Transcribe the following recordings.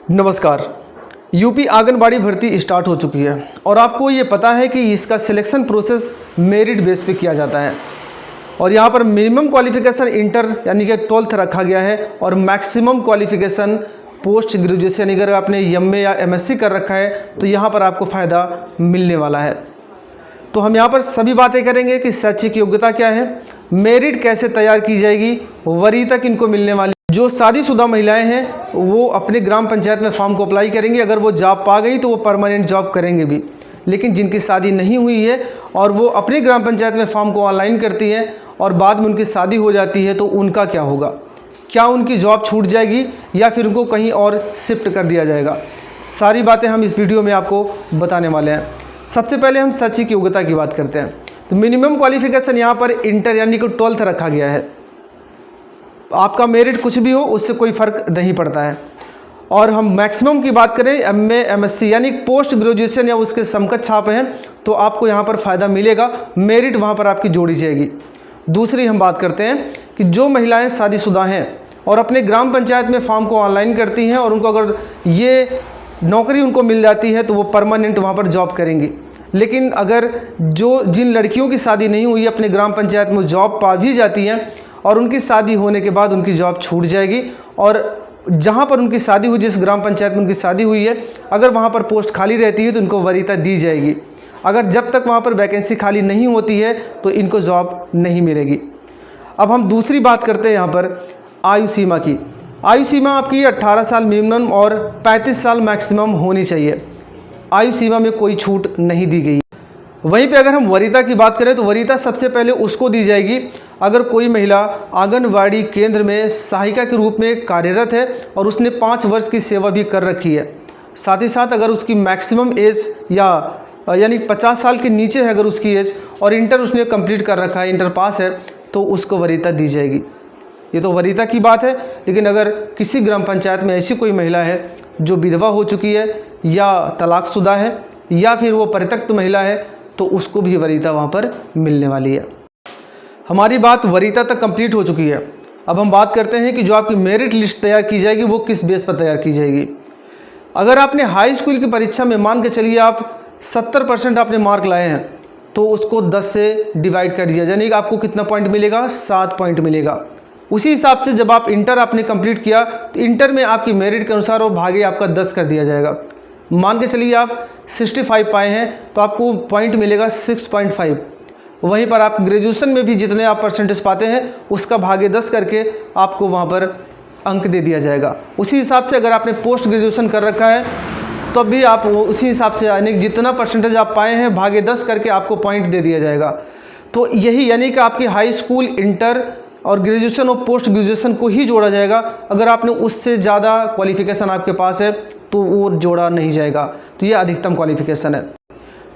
नमस्कार। यूपी आंगनबाड़ी भर्ती स्टार्ट हो चुकी है और आपको ये पता है कि इसका सिलेक्शन प्रोसेस मेरिट बेस पे किया जाता है और यहाँ पर मिनिमम क्वालिफ़िकेशन इंटर यानी कि 12th रखा गया है और मैक्सिमम क्वालिफ़िकेशन पोस्ट ग्रेजुएशन। अगर आपने एमए या एमएससी कर रखा है तो यहाँ पर आपको फ़ायदा मिलने वाला है। तो हम यहाँ पर सभी बातें करेंगे कि शैक्षिक योग्यता क्या है, मेरिट कैसे तैयार की जाएगी, वरीयता किनको मिलने वाली। जो शादीशुदा महिलाएं हैं वो अपने ग्राम पंचायत में फॉर्म को अप्लाई करेंगी, अगर वो जॉब पा गई तो वो परमानेंट जॉब करेंगे भी। लेकिन जिनकी शादी नहीं हुई है और वो अपने ग्राम पंचायत में फॉर्म को ऑनलाइन करती हैं और बाद में उनकी शादी हो जाती है तो उनका क्या होगा, क्या उनकी जॉब छूट जाएगी या फिर उनको कहीं और शिफ्ट कर दिया जाएगा, सारी बातें हम इस वीडियो में आपको बताने वाले हैं। सबसे पहले हम शैक्षिक योग्यता की बात करते हैं। तो मिनिमम क्वालिफ़िकेशन यहाँ पर इंटर यानी कि 12th रखा गया है। आपका मेरिट कुछ भी हो उससे कोई फ़र्क नहीं पड़ता है। और हम मैक्सिमम की बात करें एमए एमएससी यानी पोस्ट ग्रेजुएशन या उसके समकक्ष आप हैं तो आपको यहाँ पर फ़ायदा मिलेगा, मेरिट वहाँ पर आपकी जोड़ी जाएगी। दूसरी हम बात करते हैं कि जो महिलाएं शादीशुदा हैं और अपने ग्राम पंचायत में फॉर्म को ऑनलाइन करती हैं और उनको अगर ये नौकरी उनको मिल जाती है तो वो परमानेंट वहाँ पर जॉब करेंगी। लेकिन अगर जिन लड़कियों की शादी नहीं हुई अपने ग्राम पंचायत में जॉब पा भी जाती हैं और उनकी शादी होने के बाद उनकी जॉब छूट जाएगी और जहाँ पर उनकी शादी हुई, जिस ग्राम पंचायत में उनकी शादी हुई है, अगर वहाँ पर पोस्ट खाली रहती है तो इनको वरीयता दी जाएगी। अगर जब तक वहाँ पर वैकेंसी खाली नहीं होती है तो इनको जॉब नहीं मिलेगी। अब हम दूसरी बात करते हैं यहाँ पर आयु सीमा की। आयु सीमा आपकी 18 साल मिनिमम और 35 साल मैक्सिमम होनी चाहिए। आयु सीमा में कोई छूट नहीं दी गई। वहीं पे अगर हम वरीयता की बात करें तो वरीयता सबसे पहले उसको दी जाएगी अगर कोई महिला आंगनवाड़ी केंद्र में सहायिका के रूप में कार्यरत है और उसने 5 वर्ष की सेवा भी कर रखी है। साथ ही साथ अगर उसकी मैक्सिमम एज यानी 50 साल के नीचे है अगर उसकी एज और इंटर उसने कंप्लीट कर रखा है, इंटर पास है, तो उसको वरीयता दी जाएगी। ये तो वरीयता की बात है। लेकिन अगर किसी ग्राम पंचायत में ऐसी कोई महिला है जो विधवा हो चुकी है या तलाकशुदा है या फिर वो परित्यक्त महिला है तो उसको भी वरीयता वहाँ पर मिलने वाली है। हमारी बात वरीयता तक कंप्लीट हो चुकी है। अब हम बात करते हैं कि जो आपकी मेरिट लिस्ट तैयार की जाएगी वो किस बेस पर तैयार की जाएगी। अगर आपने हाई स्कूल की परीक्षा में मान के चलिए आप 70% आपने मार्क लाए हैं तो उसको 10 से डिवाइड कर दिया, यानी कि आपको कितना पॉइंट मिलेगा, 7 पॉइंट मिलेगा। उसी हिसाब से जब आप इंटर आपने कंप्लीट किया तो इंटर में आपकी मेरिट के अनुसार वो भागे आपका 10 कर दिया जाएगा। मान के चलिए आप 65 पाए हैं तो आपको पॉइंट मिलेगा 6.5। वहीं पर आप ग्रेजुएशन में भी जितने आप परसेंटेज पाते हैं उसका भागे 10 करके आपको वहाँ पर अंक दे दिया जाएगा। उसी हिसाब से अगर आपने पोस्ट ग्रेजुएशन कर रखा है तो भी आप उसी हिसाब से यानी जितना परसेंटेज आप पाए हैं भागे 10 करके आपको पॉइंट दे दिया जाएगा। तो यही यानी कि आपकी हाई स्कूल, इंटर और ग्रेजुएशन और पोस्ट ग्रेजुएशन को ही जोड़ा जाएगा। अगर आपने उससे ज़्यादा क्वालिफ़िकेशन आपके पास है तो वो जोड़ा नहीं जाएगा। तो ये अधिकतम क्वालिफ़िकेशन है।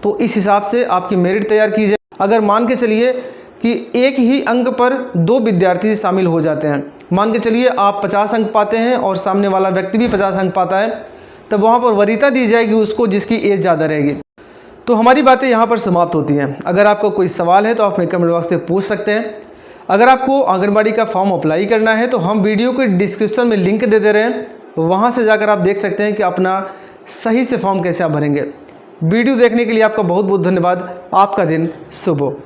तो इस हिसाब से आपकी मेरिट तैयार की जाए। अगर मान के चलिए कि एक ही अंक पर 2 विद्यार्थी शामिल हो जाते हैं, मान के चलिए आप 50 अंक पाते हैं और सामने वाला व्यक्ति भी 50 अंक पाता है, तब वहाँ पर वरीयता दी जाएगी उसको जिसकी एज ज़्यादा रहेगी। तो हमारी बातें यहाँ पर समाप्त होती हैं। अगर आपको कोई सवाल है तो आप हमें कमेंट बॉक्स से पूछ सकते हैं। अगर आपको आंगनबाड़ी का फॉर्म अप्लाई करना है तो हम वीडियो के डिस्क्रिप्शन में लिंक दे रहे हैं, वहाँ से जाकर आप देख सकते हैं कि अपना सही से फॉर्म कैसे आप भरेंगे। वीडियो देखने के लिए आपका बहुत बहुत धन्यवाद। आपका दिन शुभ हो।